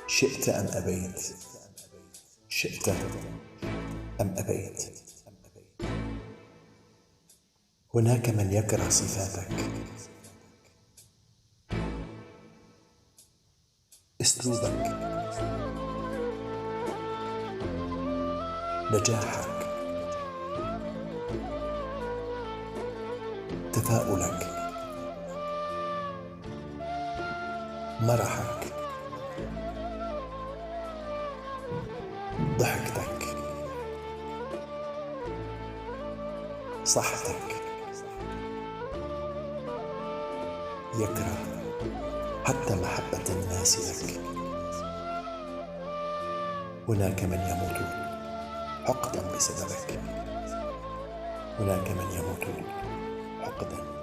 شئت أم أبيت، شئت أم أبيت. هناك من يكره صفاتك، أسلوبك، نجاحك، تفاؤلك، مرحك، ضحكتك، صحتك. يكره حتى محبة الناس لك. هناك من يموت حقدا بسببك، هناك من يموت حقدا